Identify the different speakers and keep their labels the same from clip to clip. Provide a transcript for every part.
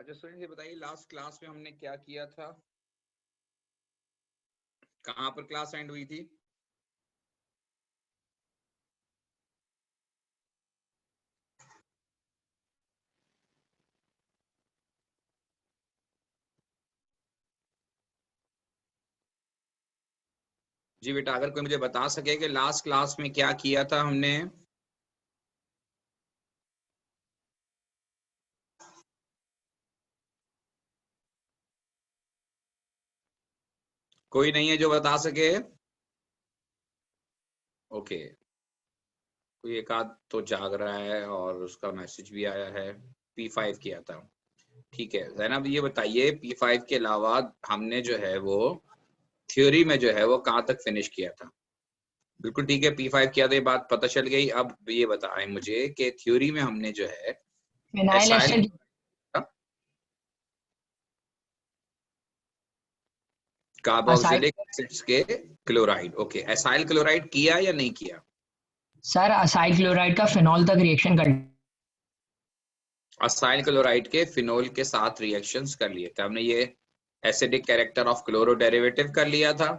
Speaker 1: अच्छा स्टूडेंट ये बताइए लास्ट क्लास में हमने क्या किया था, कहाँ पर क्लास एंड हुई थी? जी बेटा, अगर कोई मुझे बता सके कि लास्ट क्लास में क्या किया था हमने। कोई नहीं है जो बता सके? ओके, कोई एक आध तो जाग रहा है और उसका मैसेज भी आया है। P5 किया था, ठीक है। जैनब ये बताइए P5 के अलावा हमने जो है वो थ्योरी में जो है वो कहाँ तक फिनिश किया था? बिल्कुल ठीक है, P5 किया था, ये बात पता चल गई। अब ये बताएं मुझे कि थ्योरी में हमने जो है
Speaker 2: phenyl
Speaker 1: acyl
Speaker 2: ester
Speaker 1: carboxylic acids के क्लोराइड। ओके, एसाइल क्लोराइड किया या नहीं किया?
Speaker 2: सर असाइल क्लोराइड का फिनॉल तक रिएक्शन कर
Speaker 1: असाइल क्लोराइड के फिनोल के साथ रिएक्शंस कर लिए थे हमने। ये acidic character of chloro derivative कर लिया था,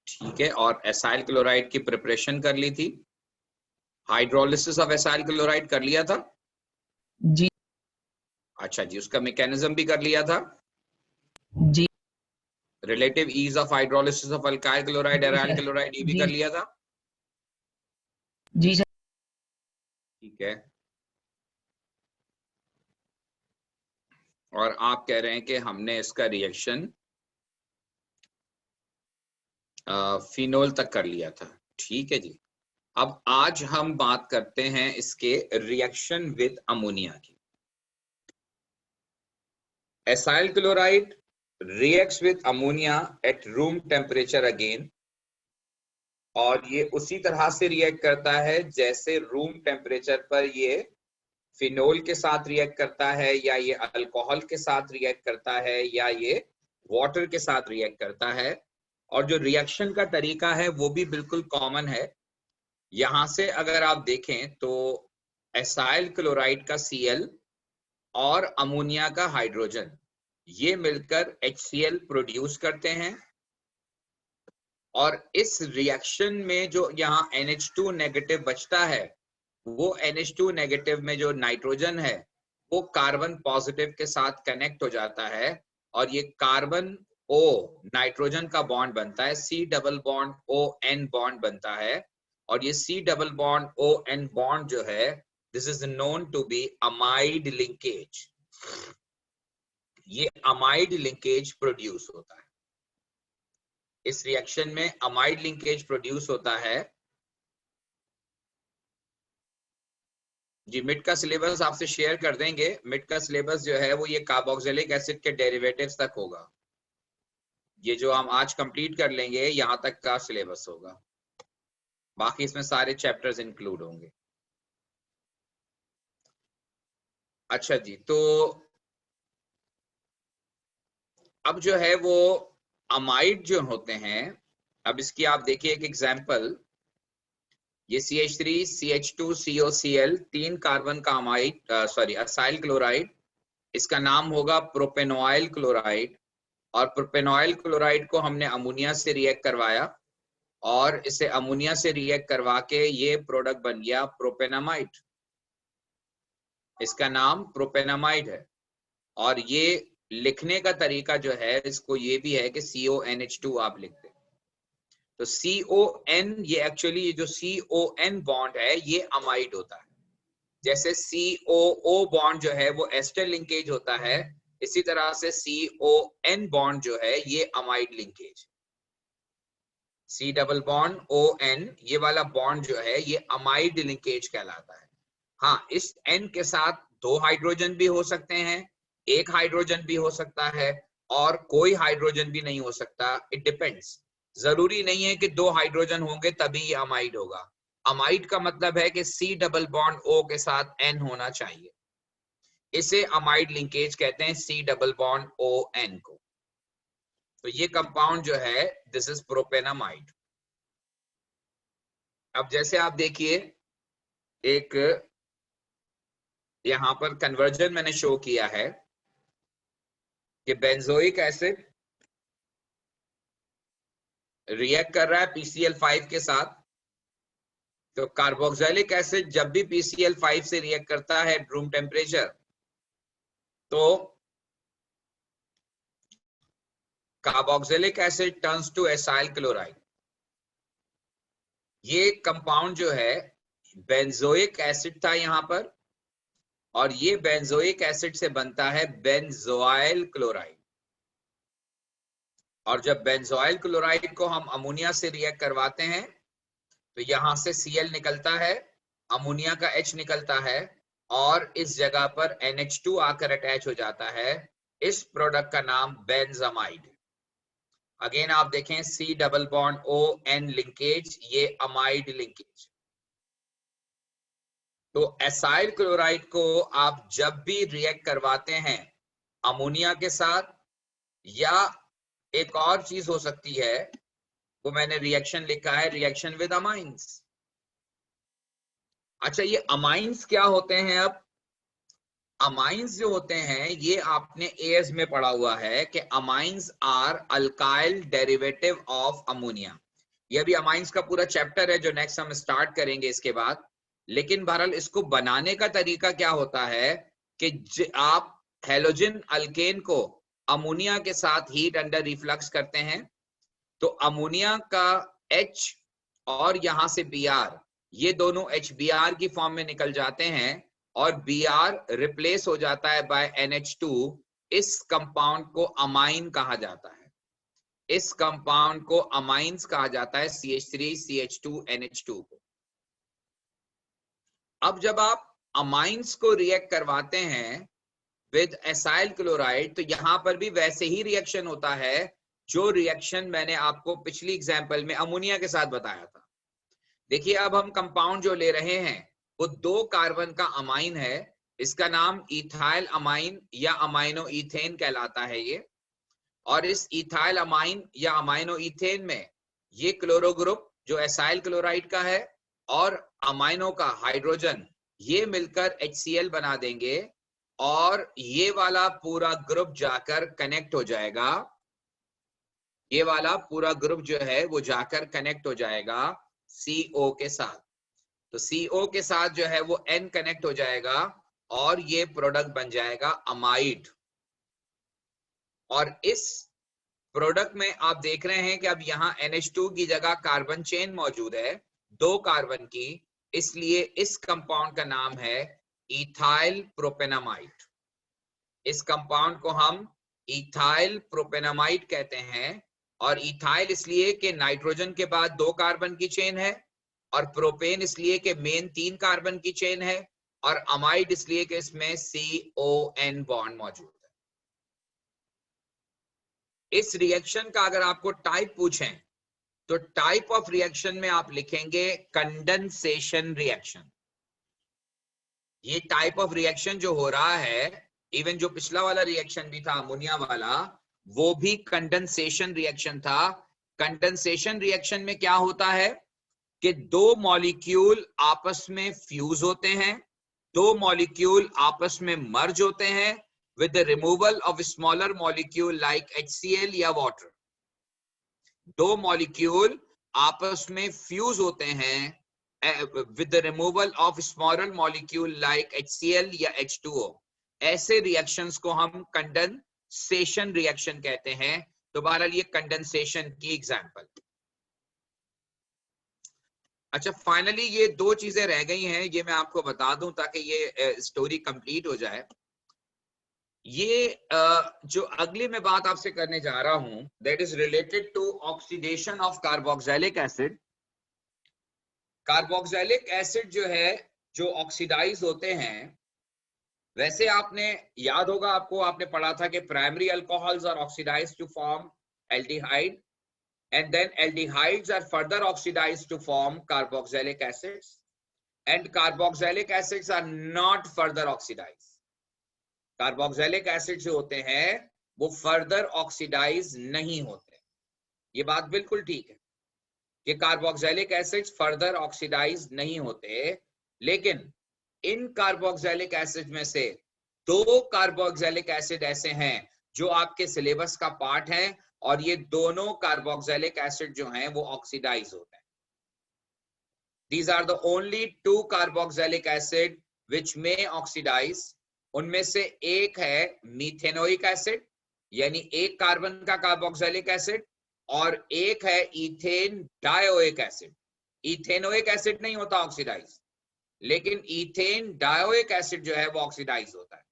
Speaker 1: ठीक है। और एसाइल क्लोराइड की प्रिपरेशन कर ली थी। हाइड्रोलिसिस ऑफ एसाइल क्लोराइड कर लिया था।
Speaker 2: जी
Speaker 1: अच्छा जी, उसका मैकेनिज्म भी कर लिया था।
Speaker 2: जी
Speaker 1: relative ease of hydrolysis of alkyl chloride,
Speaker 2: जी
Speaker 1: एराइल
Speaker 2: सर
Speaker 1: क्लोराइड, ये भी
Speaker 2: जी
Speaker 1: कर लिया था,
Speaker 2: जी सर
Speaker 1: ठीक है। और आप कह रहे हैं कि हमने इसका रिएक्शन फिनोल तक कर लिया था, ठीक है जी। अब आज हम बात करते हैं इसके रिएक्शन विद अमोनिया की। Acyl chloride reacts with ammonia eight room temperature again, और ये उसी तरह से रिएक्ट करता है जैसे रूम टेम्परेचर पर ये फिनोल के साथ रिएक्ट करता है, या ये अल्कोहल के साथ रिएक्ट करता है, या ये वाटर के साथ रिएक्ट करता है। और जो रिएक्शन का तरीका है वो भी बिल्कुल कॉमन है। यहां से अगर आप देखें तो एसाइल क्लोराइड का Cl और अमोनिया का हाइड्रोजन ये मिलकर HCl प्रोड्यूस करते हैं। और इस रिएक्शन में जो यहाँ NH2 नेगेटिव बचता है, वो NH2 नेगेटिव में जो नाइट्रोजन है वो कार्बन पॉजिटिव के साथ कनेक्ट हो जाता है, और ये कार्बन O नाइट्रोजन का बॉन्ड बनता है, C double bond ON bond बनता है। और ये C double bond ON bond जो है, this is known to be amide linkage. ये अमाइड लिंकेज प्रोड्यूस होता है। इस रिएक्शन में अमाइड लिंकेज प्रोड्यूस होता है। जी, मिड का सिलेबस आपसे शेयर कर देंगे। मिड का सिलेबस जो है वो ये कार्बोक्सिलिक एसिड के डेरिवेटिव्स तक होगा। ये जो हम आज कंप्लीट कर लेंगे यहाँ तक का सिलेबस होगा, बाकी इसमें सारे चैप्टर्स इंक्लूड होंगे। अच्छा जी, तो अब जो है वो अमाइड जो होते हैं, अब इसकी आप देखिए एक एग्जांपल। ये CH3 CH2 COCl 3 कार्बन का अमाइड असाइल क्लोराइड, इसका नाम होगा प्रोपेनॉइल क्लोराइड। और प्रोपेनॉइल क्लोराइड को हमने अमोनिया से रिएक्ट करवाया, और इसे अमोनिया से रिएक्ट करवा के ये प्रोडक्ट बन गया प्रोपेनामाइड। इसका नाम प्रोपेनामाइड है। और ये लिखने का तरीका जो है इसको ये भी है कि CONH2 आप लिखते हैं। तो CON ये एक्चुअली ये जो CON बॉन्ड है ये अमाइड होता है। जैसे COO बॉन्ड जो है वो एस्टर लिंकेज होता है, इसी तरह से CON बॉन्ड जो है ये amide linkage. C double bond ON ये वाला बॉन्ड जो है ये अमाइड लिंकेज कहलाता है। हाँ, इस N के साथ 2 हाइड्रोजन भी हो सकते हैं, 1 हाइड्रोजन भी हो सकता है, और कोई हाइड्रोजन भी नहीं हो सकता। It depends. जरूरी नहीं है कि 2 हाइड्रोजन होंगे तभी ये अमाइड होगा। अमाइड का मतलब है कि C डबल बॉन्ड O के साथ N होना चाहिए। इसे अमाइड लिंकेज कहते हैं, C डबल बॉन्ड ON को। तो ये कंपाउंड जो है दिस इज प्रोपेनामाइड। अब जैसे आप देखिए एक यहाँ पर कन्वर्जन मैंने शो किया है। कि बेंजोइक एसिड रिएक्ट कर रहा है PCl5 के साथ। तो कार्बोक्सिलिक एसिड जब भी PCl5 से रिएक्ट करता है एट रूम टेम्परेचर, तो carboxylic acid turns to acyl chloride. ये कंपाउंड जो है बेंजोइक एसिड था यहां पर, और ये बेंजोइक एसिड से बनता है बेंजोइल क्लोराइड। और जब बेंजोइल क्लोराइड को हम अमोनिया से रिएक्ट करवाते हैं तो यहां से Cl निकलता है, अमोनिया का H निकलता है, और इस जगह पर NH2 आकर अटैच हो जाता है। इस प्रोडक्ट का नाम बेंजामाइड। अगेन आप देखें C double bond O N linkage, ये अमाइड लिंकेज। तो एसाइल क्लोराइड को आप जब भी रिएक्ट करवाते हैं अमोनिया के साथ, या एक और चीज हो सकती है, वो मैंने रिएक्शन लिखा है, रिएक्शन विद अमाइंस। अच्छा, ये अमाइंस क्या होते हैं? अब अमाइंस जो होते हैं ये आपने एएस में पढ़ा हुआ है कि amines are alkyl derivative of ammonia. ये भी अमाइंस का पूरा चैप्टर है जो नेक्स्ट हम स्टार्ट करेंगे इसके बाद। लेकिन बहरहाल इसको बनाने का तरीका क्या होता है कि आप हेलोजन अल्केन को अमोनिया के साथ हीट अंडर रिफ्लक्स करते हैं, तो अमोनिया का H और यहां से Br, ये दोनों HBr की फॉर्म में निकल जाते हैं और Br रिप्लेस हो जाता है बाय NH2। इस कंपाउंड को अमाइन कहा जाता है, इस कंपाउंड को अमाइंस कहा जाता है, CH3CH2NH2 को। अब जब आप अमाइंस को रिएक्ट करवाते हैं विद एसाइल क्लोराइड, तो यहां पर भी वैसे ही रिएक्शन होता है जो रिएक्शन मैंने आपको पिछली एग्जांपल में अमोनिया के साथ बताया था। देखिए, अब हम कंपाउंड जो ले रहे हैं वो 2 कार्बन का अमाइन है, इसका नाम इथाइल अमाइन या अमाइनो इथेन कहलाता है ये। और इस इथाइल अमाइन या अमाइनो इथेन में ये क्लोरो ग्रुप जो एसाइल क्लोराइड का है और अमाइनो का हाइड्रोजन, ये मिलकर HCl बना देंगे, और ये वाला पूरा ग्रुप जाकर कनेक्ट हो जाएगा, ये वाला पूरा ग्रुप जो है वो जाकर कनेक्ट हो जाएगा CO के साथ। तो CO के साथ जो है वो N कनेक्ट हो जाएगा और ये प्रोडक्ट बन जाएगा अमाइड। और इस प्रोडक्ट में आप देख रहे हैं कि अब यहाँ NH2 की जगह कार्बन चेन मौजूद है, 2 कार्बन की, इसलिए इस कंपाउंड का नाम है इथाइल प्रोपेनामाइड। इस कंपाउंड को हम इथाइल प्रोपेनामाइड कहते हैं। और इथाइल इसलिए कि नाइट्रोजन के बाद 2 कार्बन की चेन है, और प्रोपेन इसलिए कि मेन 3 कार्बन की चेन है, और अमाइड इसलिए कि इसमें CON बॉन्ड मौजूद है। इस रिएक्शन का अगर आपको टाइप पूछें तो टाइप ऑफ रिएक्शन में आप लिखेंगे कंडेंसेशन रिएक्शन। ये टाइप ऑफ रिएक्शन जो हो रहा है, इवन जो पिछला वाला रिएक्शन भी था अमोनिया वाला, वो भी कंडेंसेशन रिएक्शन था। कंडेंसेशन रिएक्शन में क्या होता है कि 2 मॉलिक्यूल आपस में फ्यूज होते हैं, 2 मॉलिक्यूल आपस में मर्ज होते हैं with the removal of smaller molecule like HCl या water। 2 मॉलिक्यूल आपस में फ्यूज होते हैं with the removal of smaller molecule like HCl या H2O। ऐसे रिएक्शंस को हम कंडेंसेशन रिएक्शन कहते हैं। तो बहरहाल ये कंडेंसेशन की एग्जांपल। अच्छा, फाइनली ये 2 चीजें रह गई हैं, ये मैं आपको बता दूं ताकि ये स्टोरी कंप्लीट हो जाए। ये जो अगली मैं बात आपसे करने जा रहा हूं, that is related to oxidation of carboxylic acid. Carboxylic acid जो है, जो ऑक्सीडाइज होते हैं, वैसे आपने याद होगा, आपने पढ़ा था कि primary alcohols are oxidised to form aldehyde, and then aldehydes are further oxidized to form carboxylic acids, and carboxylic acids are not further oxidized। Carboxylic acid जो होते हैं वो फर्दर ऑक्सीडाइज नहीं होते। ये बात बिल्कुल ठीक है कि कार्बोक्सिलिक एसिड्स फर्दर ऑक्सीडाइज नहीं होते, लेकिन इन कार्बोक्सिलिक एसिड में से 2 कार्बोक्सिलिक एसिड ऐसे हैं जो आपके सिलेबस का पार्ट है, और ये दोनों कार्बोक्सिलिक एसिड जो हैं वो ऑक्सीडाइज होते हैं। These are the only two carboxylic acid which may oxidize. उनमें से एक है मीथेनोइक एसिड, यानी एक कार्बन का कार्बोक्सिलिक एसिड, और एक है ethane dioic acid. Ethanoic acid नहीं होता ऑक्सीडाइज, लेकिन इथेन डायोइक एसिड जो है वो ऑक्सीडाइज होता है।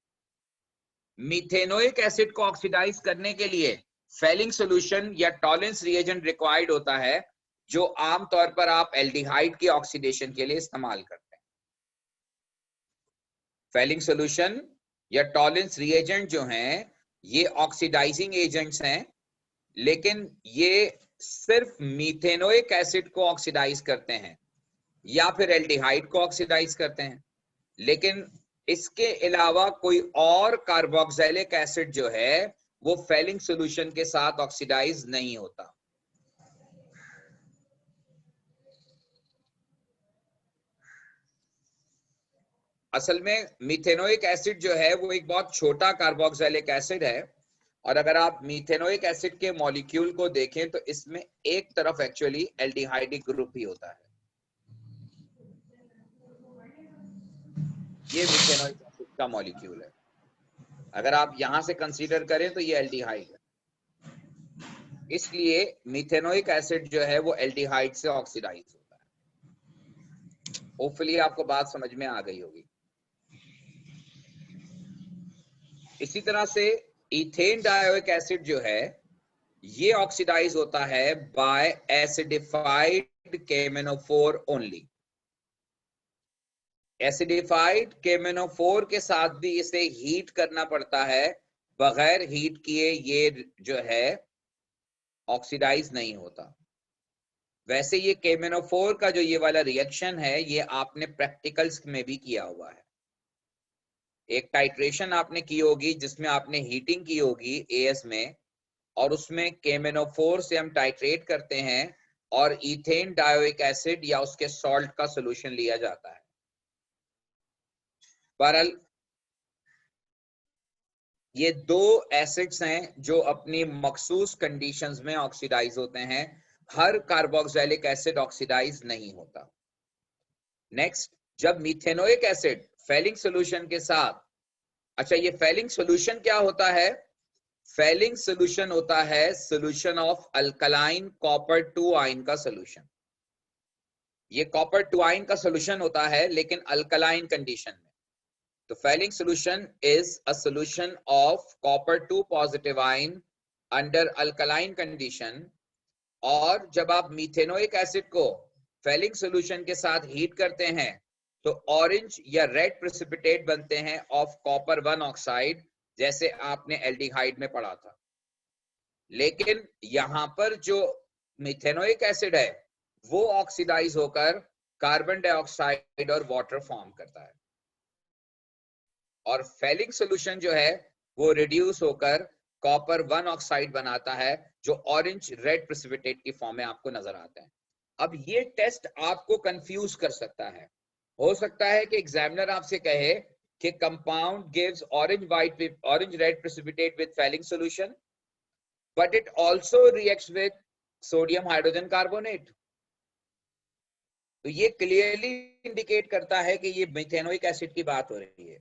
Speaker 1: मीथेनोइक एसिड को ऑक्सीडाइज करने के लिए फेलिंग सॉल्यूशन या टॉलेंस रिएजेंट रिक्वायर्ड होता है, जो आमतौर पर आप एल्डिहाइड की ऑक्सीडेशन के लिए इस्तेमाल करते हैं। फेलिंग सॉल्यूशन या टॉलेंस रिएजेंट जो हैं ये ऑक्सीडाइजिंग एजेंट्स हैं, लेकिन ये सिर्फ मीथेनोइक एसिड को ऑक्सीडाइज करते हैं या फिर एल्डिहाइड को ऑक्सीडाइज करते हैं, लेकिन इसके अलावा कोई और कार्बोक्सिलिक एसिड जो है वो फेलिंग सॉल्यूशन के साथ ऑक्सीडाइज नहीं होता। असल में मीथेनोइक एसिड जो है वो एक बहुत छोटा कार्बोक्सिलिक एसिड है, और अगर आप मीथेनोइक एसिड के मॉलिक्यूल को देखें तो इसमें एक तरफ एक्चुअली एल्डिहाइडिक ग्रुप ही होता है। ये मीथेनोइक एसिड का मॉलिक्यूल है, अगर आप यहां से कंसीडर करें तो ये एल्डिहाइड है, इसलिए मीथेनोइक एसिड जो है वो एल्डिहाइड से ऑक्सीडाइज होता है। होपफुली आपको बात समझ में आ गई होगी। इसी तरह से इथेन डायोइक एसिड जो है ये ऑक्सीडाइज होता है bye acidified KMnO4 only. Acidified KMnO4 के साथ भी इसे हीट करना पड़ता है, बगैर हीट किए ये जो है ऑक्सीडाइज नहीं होता। वैसे ये KMnO4 का जो ये वाला रिएक्शन है ये आपने प्रैक्टिकल्स में भी किया हुआ है। एक टाइट्रेशन आपने की होगी जिसमें आपने हीटिंग की होगी AS में, और उसमें KMnO4 से हम टाइट्रेट करते हैं और इथेन डायोइक एसिड या उसके सॉल्ट का सॉल्यूशन लिया जाता है। बहरहाल ये दो एसिड्स हैं जो अपनी मखसूस कंडीशंस में ऑक्सीडाइज होते हैं, हर कार्बोक्सिलिक एसिड ऑक्सीडाइज नहीं होता। नेक्स्ट, जब मीथेनोइक एसिड फेलिंग सॉल्यूशन के साथ, अच्छा ये फेलिंग सॉल्यूशन क्या होता है? फेलिंग सॉल्यूशन होता है solution of alkaline copper 2 ion का सॉल्यूशन। ये कॉपर 2 आयन का सॉल्यूशन होता है लेकिन अल्कलाइन कंडीशन में। तो Fehling solution is a solution of copper 2 positive ion under alkaline condition, और जब आप मीथेनोइक एसिड को फेलिंग सॉल्यूशन के साथ हीट करते हैं तो ऑरेंज या रेड प्रेसिपिटेट बनते हैं ऑफ कॉपर 1 ऑक्साइड, जैसे आपने एल्डिहाइड में पढ़ा था। लेकिन यहां पर जो मीथेनोइक एसिड है वो ऑक्सीडाइज होकर कार्बन डाइऑक्साइड और वाटर फॉर्म करता है, और फेलिंग सॉल्यूशन जो है वो रिड्यूस होकर कॉपर 1 ऑक्साइड बनाता है, जो ऑरेंज रेड प्रेसिपिटेट की फॉर्म में आपको नजर आता है। अब ये टेस्ट आपको कंफ्यूज कर सकता है। हो सकता है कि एग्जामिनर आपसे कहे कि compound gives orange red precipitate with Fehling solution, but it also reacts with sodium hydrogen carbonate. तो ये क्लियरली इंडिकेट करता है कि ये मीथेनोइक एसिड की बात हो रही है,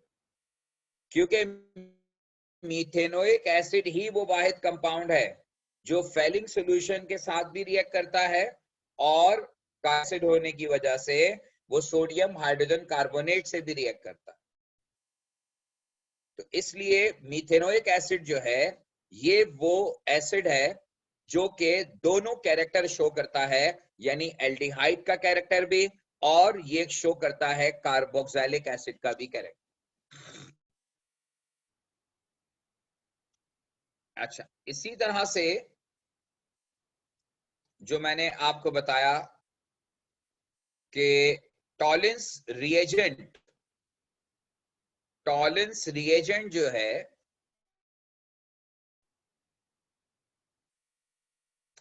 Speaker 1: क्योंकि मीथेनोइक एसिड ही वो वाहिद कंपाउंड है जो फेलिंग सॉल्यूशन के साथ भी रिएक्ट करता है, और एसिड होने की वजह से वो सोडियम हाइड्रोजन कार्बोनेट से भी रिएक्ट करता है। तो इसलिए मीथेनोइक एसिड जो है ये वो एसिड है जो कि दोनों कैरेक्टर शो करता है, यानी एल्डिहाइड का कैरेक्टर भी, और ये शो करता है कार्बोक्सिलिक एसिड का भी कैरेक्टर। अच्छा, इसी तरह से जो मैंने आपको बताया कि टॉलेंस रिएजेंट जो है,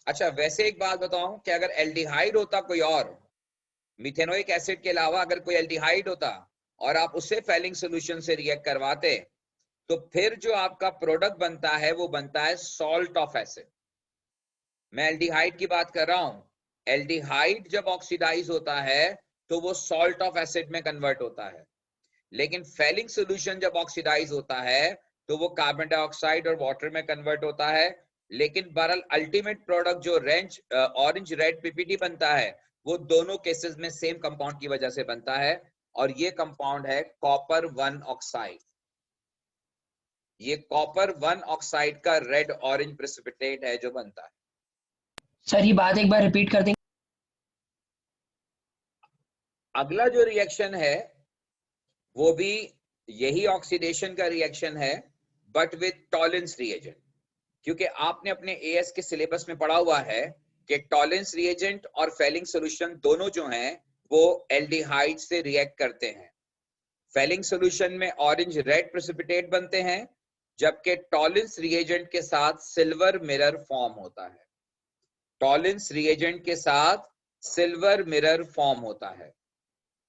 Speaker 1: अच्छा वैसे एक बात बताऊं कि अगर एल्डिहाइड होता कोई और, मीथेनोइक एसिड के अलावा अगर कोई एल्डिहाइड होता और आप उससे फेलिंग सॉल्यूशन से रिएक्ट करवाते तो फिर जो आपका प्रोडक्ट बनता है वो बनता है सॉल्ट ऑफ एसिड। मैं एल्डिहाइड की बात कर रहा हूं। एल्डिहाइड जब ऑक्सीडाइज होता है तो वो सॉल्ट ऑफ एसिड में कन्वर्ट होता है, लेकिन फेलिंग सॉल्यूशन जब ऑक्सीडाइज होता है तो वो कार्बन डाइऑक्साइड और वाटर में कन्वर्ट होता है। लेकिन बहरहाल अल्टीमेट प्रोडक्ट जो ऑरेंज रेड पीपीटी बनता है वो दोनों केसेस में सेम कंपाउंड की वजह से बनता है, और ये कंपाउंड है कॉपर 1 ऑक्साइड। ये कॉपर 1 ऑक्साइड का रेड ऑरेंज प्रेसिपिटेट है जो बनता है।
Speaker 2: सर ये बात एक बार रिपीट कर देंगे?
Speaker 1: अगला जो रिएक्शन है वो भी यही ऑक्सीडेशन का रिएक्शन है, बट विद टॉलेंस रिएजेंट। क्योंकि आपने अपने एएस के सिलेबस में पढ़ा हुआ है कि टॉलेंस रिएजेंट और फेलिंग सॉल्यूशन दोनों जो हैं वो एल्डिहाइड से रिएक्ट करते हैं। फेलिंग सॉल्यूशन में ऑरेंज रेड प्रेसिपिटेट बनते हैं, जबकि टॉलेंस रिएजेंट के साथ सिल्वर मिरर फॉर्म होता है। टॉलेंस रिएजेंट के साथ सिल्वर मिरर फॉर्म होता है।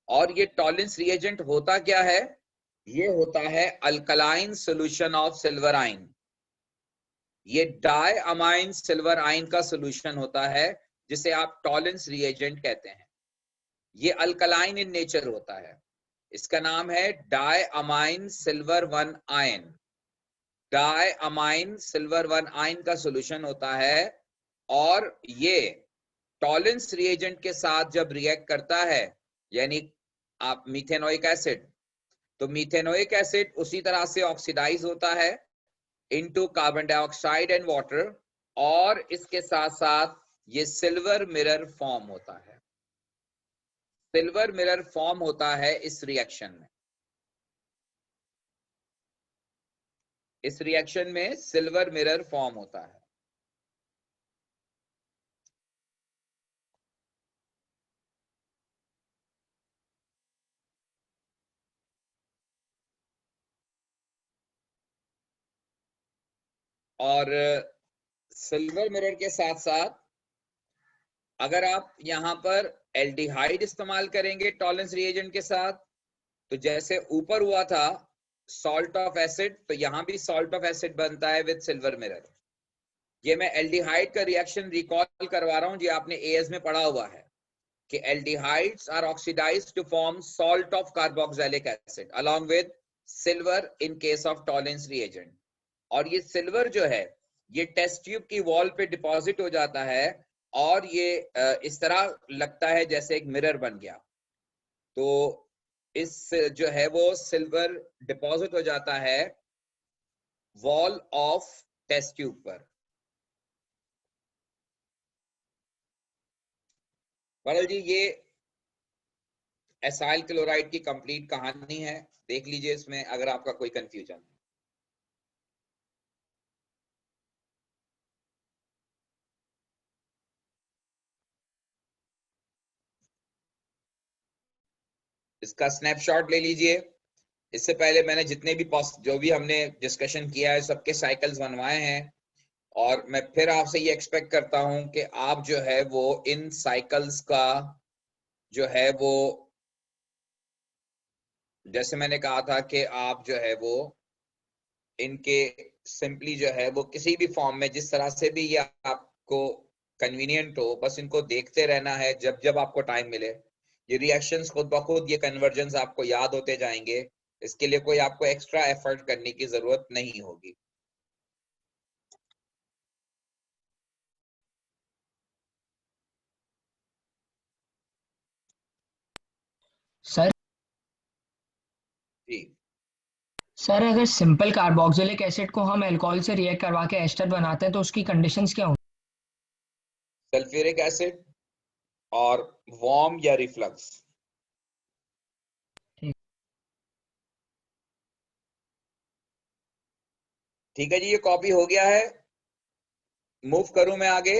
Speaker 1: और ये टॉलेंस रिएजेंट होता क्या है? ये होता है alkaline solution of silver ion. ये डाई अमाइन सिल्वर आयन का सॉल्यूशन होता है जिसे आप टॉलेंस रिएजेंट कहते हैं। ये अल्कलाइन इन नेचर होता है। इसका नाम है di amine silver 1 ion. Di amine silver 1 ion का सॉल्यूशन होता है, और ये टॉलेंस रिएजेंट के साथ जब रिएक्ट करता है, यानी आप मीथेनोइक एसिड, तो मीथेनोइक एसिड उसी तरह से ऑक्सीडाइज होता है into carbon dioxide and water, और इसके साथ साथ ये सिल्वर मिरर फॉर्म होता है। सिल्वर मिरर फॉर्म होता है इस रिएक्शन में। इस रिएक्शन में सिल्वर मिरर फॉर्म होता है। और सिल्वर मिरर के साथ साथ अगर आप यहां पर एल्डिहाइड इस्तेमाल करेंगे टॉलेंस रिएजेंट के साथ, तो जैसे ऊपर हुआ था सॉल्ट ऑफ एसिड, तो यहां भी सॉल्ट ऑफ एसिड बनता है विद सिल्वर मिरर। ये मैं एल्डिहाइड का रिएक्शन रिकॉल करवा रहा हूं जी, आपने एएस में पढ़ा हुआ है कि aldehydes are oxidised to form salt of carboxylic acid along with silver in case of Tollens reagent. और ये सिल्वर जो है ये टेस्ट ट्यूब की वॉल पे डिपॉजिट हो जाता है, और ये इस तरह लगता है जैसे एक मिरर बन गया। तो इस जो है वो सिल्वर डिपॉजिट हो जाता है वॉल ऑफ टेस्ट ट्यूब पर। वरल जी ये एसाइल क्लोराइड की कंप्लीट कहानी है, देख लीजिए इसमें अगर आपका कोई कंफ्यूजन है। इसका स्नैपशॉट ले लीजिए। इससे पहले मैंने जितने भी जो भी हमने डिस्कशन किया है सबके साइकिल्स बनवाए हैं, और मैं फिर आपसे ये एक्सपेक्ट करता हूं कि आप जो है वो इन साइकिल्स का जो है वो, जैसे मैंने कहा था कि आप जो है वो इनके सिंपली जो है वो किसी भी फॉर्म में जिस तरह से भी ये आपको कन्वीनियंट हो, बस इनको देखते रहना है जब जब आपको टाइम मिले। ये रिएक्शंस खुद ब खुद, ये कन्वर्जन्स आपको याद होते जाएंगे। इसके लिए कोई आपको एक्स्ट्रा एफर्ट करने की जरूरत नहीं होगी।
Speaker 2: सर
Speaker 1: जी,
Speaker 2: सर अगर सिंपल कार्बोक्सिलिक एसिड को हम अल्कोहल से रिएक्ट करवा के एस्टर बनाते हैं तो उसकी कंडीशंस क्या होंगी?
Speaker 1: सल्फ्यूरिक एसिड और वार्म या रिफ्लक्स।
Speaker 2: ठीक।
Speaker 1: ठीक है जी, ये कॉपी हो गया है। मूव करूं मैं आगे?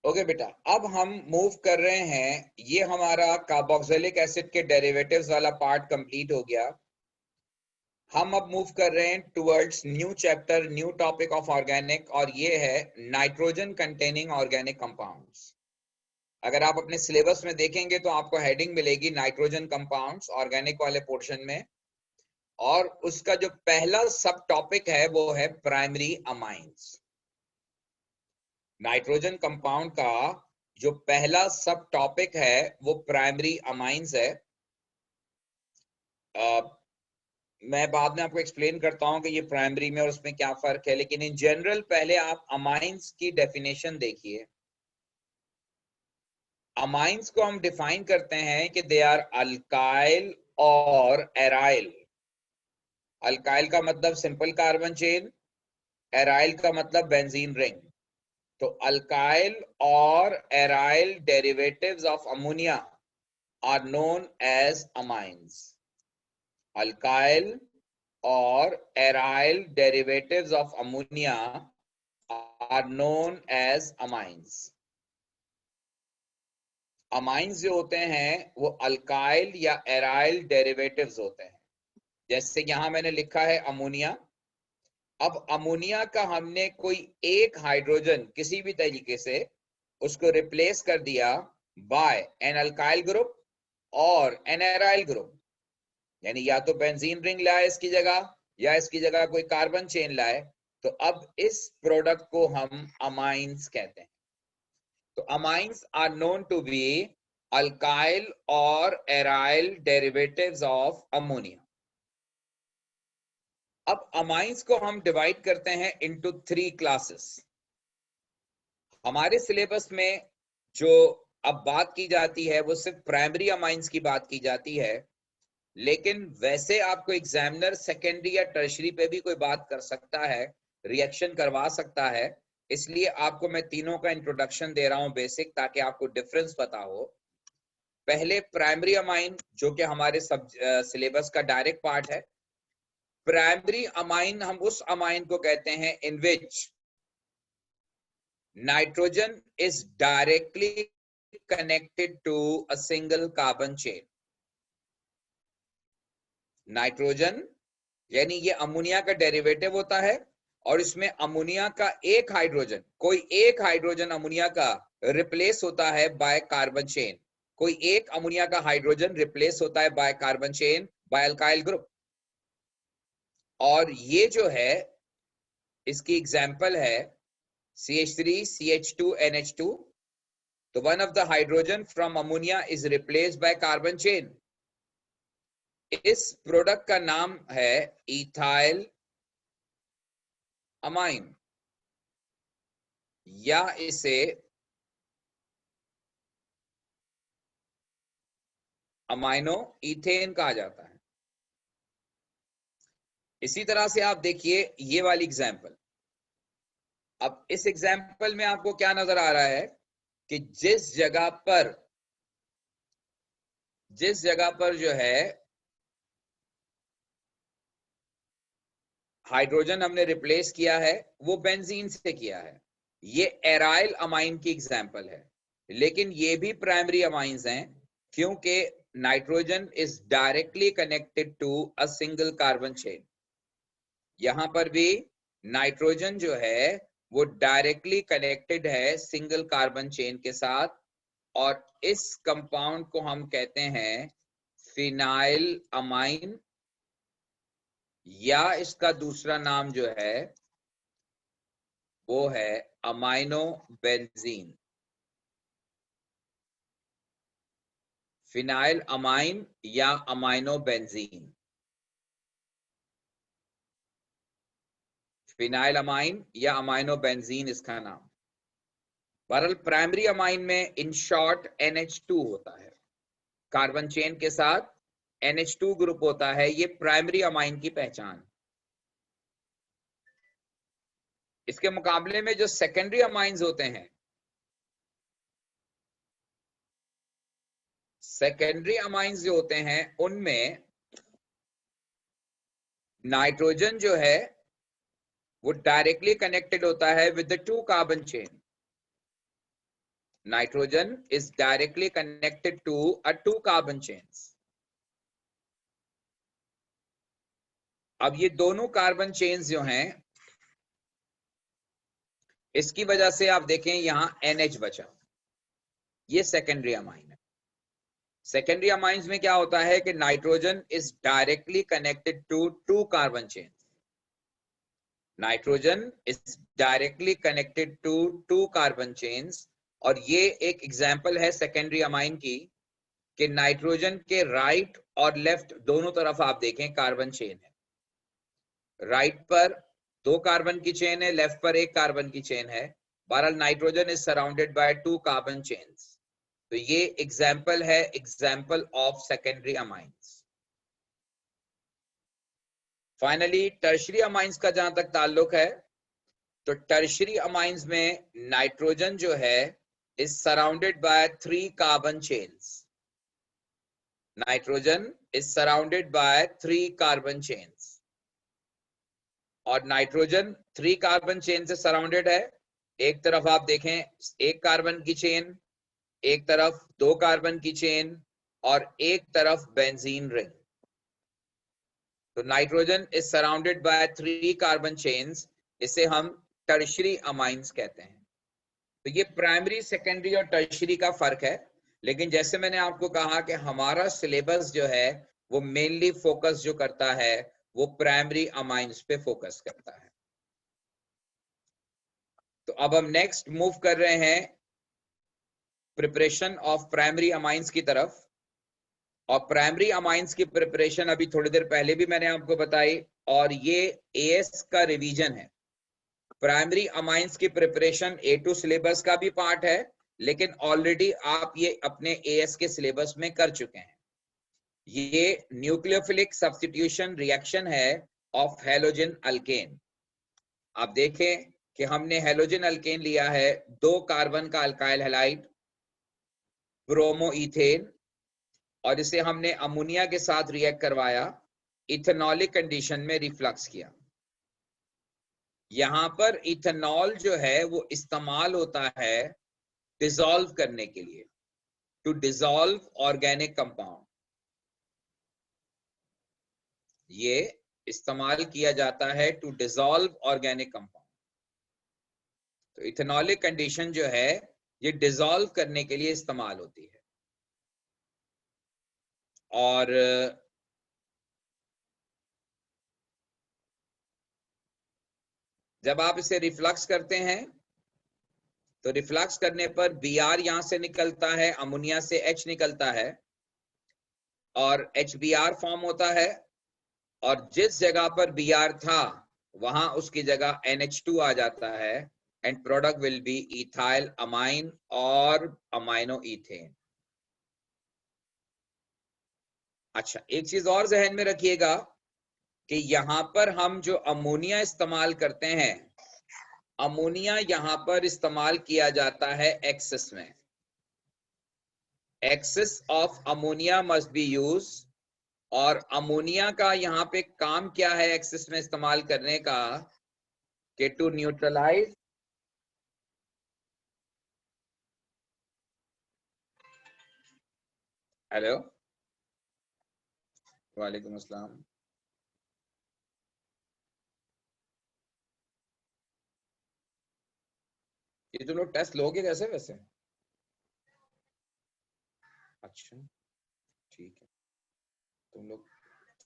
Speaker 1: ओके बेटा, अब हम मूव कर रहे हैं, ये हमारा कार्बोक्सिलिक एसिड के डेरिवेटिव्स वाला पार्ट कंप्लीट हो गया। हम अब मूव कर रहे हैं towards new chapter, new topic of organic, और ये है नाइट्रोजन कंटेनिंग ऑर्गेनिक कंपाउंड्स। अगर आप अपने सिलेबस में देखेंगे तो आपको हेडिंग मिलेगी नाइट्रोजन कंपाउंड्स ऑर्गेनिक वाले पोर्शन में, और उसका जो पहला सब टॉपिक है वो है प्राइमरी अमाइंस। नाइट्रोजन कंपाउंड का जो पहला सब टॉपिक है वो प्राइमरी अमाइंस है। मैं बाद में आपको एक्सप्लेन करता हूं कि ये प्राइमरी में और उसमें क्या फर्क है, लेकिन इन जनरल पहले आप अमाइंस की डेफिनेशन देखिए। अमाइंस को हम डिफाइन करते हैं कि दे आर अल्काइल और एराइल। अल्काइल का मतलब सिंपल कार्बन चेन, एराइल का मतलब बेंजीन रिंग। तो अल्काइल और aryl derivatives of ammonia are known as amines. Alkyl और aryl derivatives of ammonia are known as amines. Amines जो होते हैं वो अल्काइल या एराइल डेरिवेटिव्स होते हैं। जैसे यहां मैंने लिखा है अमोनिया। अब अमोनिया का हमने कोई एक हाइड्रोजन किसी भी तरीके से उसको रिप्लेस कर दिया बाय एन अल्काइल ग्रुप और एन एराइल ग्रुप, यानी या तो बेंजीन रिंग लाए इसकी जगह या इसकी जगह कोई कार्बन चेन लाए, तो अब इस प्रोडक्ट को हम अमाइंस कहते हैं। तो amines are known to be alkyl और एराइल डेरिवेटिव्स ऑफ अमोनिया। अब अमाइंस को हम डिवाइड करते हैं इनटू 3 क्लासेस। हमारे सिलेबस में जो अब बात की जाती है वो सिर्फ प्राइमरी अमाइंस की बात की जाती है, लेकिन वैसे आपको एग्जामिनर सेकेंडरी या टर्शरी पे भी कोई बात कर सकता है, रिएक्शन करवा सकता है। इसलिए आपको मैं तीनों का इंट्रोडक्शन दे रहा हूं बेसिक, ताकि आपको डिफरेंस पता हो। पहले प्राइमरी अमाइन, जो कि हमारे सब सिलेबस का डायरेक्ट पार्ट है। प्राइमरी अमाइन हम उस अमाइन को कहते हैं in which nitrogen is directly connected to a single carbon chain. Nitrogen यानी ये अमोनिया का डेरिवेटिव होता है, और इसमें अमोनिया का एक हाइड्रोजन, कोई एक हाइड्रोजन अमोनिया का रिप्लेस होता है बाय कार्बन चेन। कोई एक अमोनिया का हाइड्रोजन रिप्लेस होता है by carbon chain, by alkyl group. और ये जो है इसकी एग्जांपल है CH3 CH2 NH2। तो one of the hydrogen from ammonia is replaced by carbon chain. इस प्रोडक्ट का नाम है इथाइल अमाइन, या इसे अमाइनो इथेन कहा जाता है। इसी तरह से आप देखिए ये वाली एग्जांपल। अब इस एग्जांपल में आपको क्या नजर आ रहा है कि जिस जगह पर जो है हाइड्रोजन हमने रिप्लेस किया है वो बेंजीन से किया है। ये एराइल अमाइन की एग्जांपल है, लेकिन ये भी प्राइमरी अमाइंस हैं, क्योंकि nitrogen is directly connected to a single carbon chain. यहां पर भी नाइट्रोजन जो है वो डायरेक्टली कनेक्टेड है सिंगल कार्बन चेन के साथ, और इस कंपाउंड को हम कहते हैं फिनाइल अमाइन, या इसका दूसरा नाम जो है वो है अमाइनो बेंजीन। फिनाइल अमाइन या अमाइनो बेंजीन। फिनाइल अमाइन या अमाइनो बेंजीन इसका नाम। बहरहाल प्राइमरी अमाइन में इन शॉर्ट NH2 होता है, कार्बन चेन के साथ NH2 ग्रुप होता है। ये प्राइमरी अमाइन की पहचान। इसके मुकाबले में जो सेकेंडरी अमाइंस होते हैं, सेकेंडरी अमाइंस जो होते हैं उनमें नाइट्रोजन जो है वो डायरेक्टली कनेक्टेड होता है with the 2 carbon chain. nitrogen is directly connected to a 2 carbon chains. अब ये दोनों कार्बन चेन्स जो हैं, इसकी वजह से आप देखें यहां NH बचा, ये सेकेंडरी अमाइन है। सेकेंडरी अमाइंस में क्या होता है कि nitrogen is directly connected to 2 carbon chains. Nitrogen is directly connected to 2 carbon chains, और ये एक एग्जांपल है सेकेंडरी अमाइन की कि नाइट्रोजन के राइट और लेफ्ट दोनों तरफ आप देखें कार्बन चेन है। राइट पर 2 कार्बन की चेन है, लेफ्ट पर 1 कार्बन की चेन है। बहरहाल nitrogen is surrounded by 2 carbon chains. तो ये एग्जाम्पल है, example of secondary amines. Finally tertiary amines का जहां तक ताल्लुक है, तो टर्शरी अमाइंस में नाइट्रोजन जो है is surrounded by 3 carbon chains. Nitrogen is surrounded by 3 carbon chains, और नाइट्रोजन 3 कार्बन चेन से सराउंडेड है। एक तरफ आप देखें 1 कार्बन की चेन, एक तरफ 2 कार्बन की चेन, और एक तरफ बेंजीन रिंग। तो nitrogen is surrounded by 3 carbon chains, इसे हम टर्शरी अमाइंस कहते हैं। तो ये प्राइमरी, सेकेंडरी और टर्शरी का फर्क है। लेकिन जैसे मैंने आपको कहा कि हमारा सिलेबस जो है वो मेनली फोकस जो करता है वो प्राइमरी अमाइंस पे फोकस करता है। तो अब हम नेक्स्ट मूव कर रहे हैं प्रिपरेशन ऑफ प्राइमरी अमाइंस की तरफ। और प्राइमरी अमाइंस की प्रिपरेशन अभी थोड़ी देर पहले भी मैंने आपको बताई, और ये एएस का रिवीजन है। प्राइमरी अमाइंस की प्रिपरेशन A2 सिलेबस का भी पार्ट है, लेकिन ऑलरेडी आप ये अपने एएस के सिलेबस में कर चुके हैं। ये न्यूक्लियोफिलिक सब्स्टिट्यूशन रिएक्शन है ऑफ हैलोजन अल्केन। आप देखें कि हमने हैलोजन अल्केन लिया है, 2 कार्बन का अल्काइल हैलाइड ब्रोमो इथेन, और इसे हमने अमोनिया के साथ रिएक्ट करवाया, इथेनॉलिक कंडीशन में रिफ्लक्स किया। यहां पर इथेनॉल जो है वो इस्तेमाल होता है डिसॉल्व करने के लिए, टू डिसॉल्व ऑर्गेनिक कंपाउंड। ये इस्तेमाल किया जाता है टू डिसॉल्व ऑर्गेनिक कंपाउंड। तो इथेनॉलिक कंडीशन जो है ये डिसॉल्व करने के लिए इस्तेमाल होती है। और जब आप इसे रिफ्लक्स करते हैं तो रिफ्लक्स करने पर Br यहां से निकलता है, अमोनिया से H निकलता है और HBr फॉर्म होता है, और जिस जगह पर Br था वहां उसकी जगह NH2 आ जाता है, and product will be ethyl amine और अमाइनो इथेन। अच्छा, एक चीज और जहन में रखिएगा कि यहां पर हम जो अमोनिया इस्तेमाल करते हैं, अमोनिया यहां पर इस्तेमाल किया जाता है एक्सेस में। Excess of ammonia must be use, और अमोनिया का यहां पे काम क्या है एक्सेस में इस्तेमाल करने का, कि टू न्यूट्रलाइज हेलो वालेकुम अस्सलाम। ये तुम लोग टेस्ट लोगे कैसे वैसे? अच्छा ठीक है, तुम लोग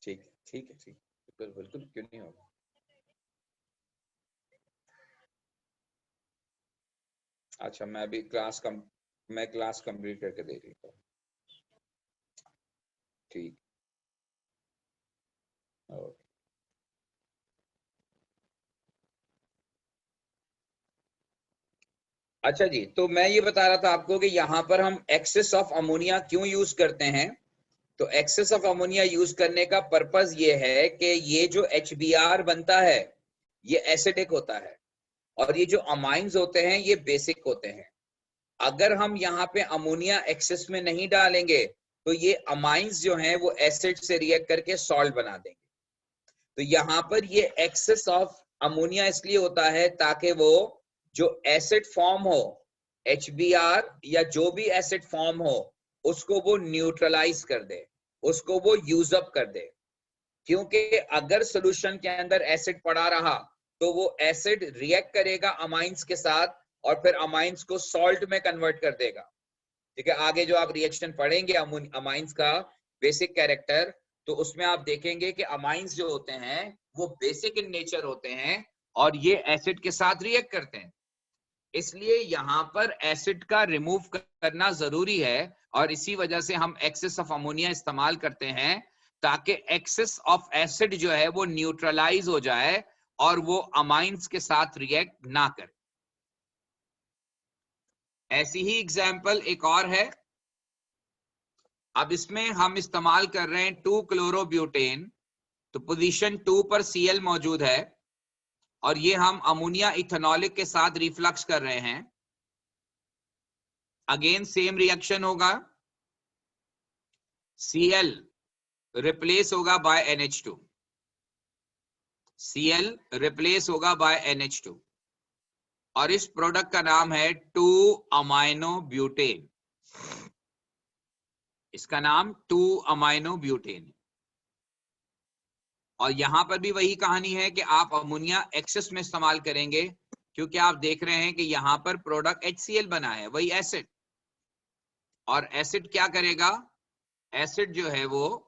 Speaker 1: ठीक है, ठीक है, ठीक, बिल्कुल बिल्कुल, क्यों नहीं होगा। अच्छा, मैं अभी मैं क्लास कंप्लीट करके दे रही हूँ। ठीक, ओके। अच्छा जी, तो मैं ये बता रहा था आपको कि यहाँ पर हम एक्सेस ऑफ अमोनिया क्यों यूज करते हैं। तो एक्सेस ऑफ अमोनिया यूज करने का पर्पस ये है कि ये जो HBr बनता है ये एसिडिक होता है, और ये जो अमाइंस होते हैं ये बेसिक होते हैं। अगर हम यहाँ पे अमोनिया एक्सेस में नहीं डालेंगे तो ये अमाइंस जो हैं वो एसिड से रिएक्ट करके सॉल्ट बना देंगे। तो यहाँ पर ये एक्सेस ऑफ अमोनिया इसलिए होता है ताकि वो जो एसिड फॉर्म हो HBr या जो भी एसिड फॉर्म हो उसको वो न्यूट्रलाइज कर दे, उसको वो यूज अप कर दे। क्योंकि अगर सोल्यूशन के अंदर एसिड पड़ा रहा तो वो एसिड रिएक्ट करेगा अमाइंस के साथ और फिर अमाइंस को सॉल्ट में कन्वर्ट कर देगा। ठीक है, आगे जो आप रिएक्शन पढ़ेंगे अमाइंस का बेसिक कैरेक्टर, तो उसमें आप देखेंगे कि अमाइंस जो होते हैं वो बेसिक इन नेचर होते हैं और ये एसिड के साथ रिएक्ट करते हैं। इसलिए यहां पर एसिड का रिमूव करना जरूरी है और इसी वजह से हम एक्सेस ऑफ अमोनिया इस्तेमाल करते हैं ताकि एक्सेस ऑफ एसिड जो है वो न्यूट्रलाइज हो जाए और वो अमाइंस के साथ रिएक्ट ना करे। ऐसी ही एग्जाम्पल एक और है। अब इसमें हम इस्तेमाल कर रहे हैं 2-क्लोरोब्यूटेन, तो पोजीशन 2 पर Cl मौजूद है और ये हम अमोनिया इथेनॉलिक के साथ रिफ्लक्स कर रहे हैं। अगेन सेम रिएक्शन होगा, Cl रिप्लेस होगा बाय NH2, Cl रिप्लेस होगा बाय NH2 और इस प्रोडक्ट का नाम है 2-अमाइनोब्यूटेन। इसका नाम 2-अमाइनोब्यूटेन। और यहां पर भी वही कहानी है कि आप अमोनिया एक्सेस में इस्तेमाल करेंगे क्योंकि आप देख रहे हैं कि यहां पर प्रोडक्ट HCl बना है, वही एसिड। और एसिड क्या करेगा, एसिड जो है वो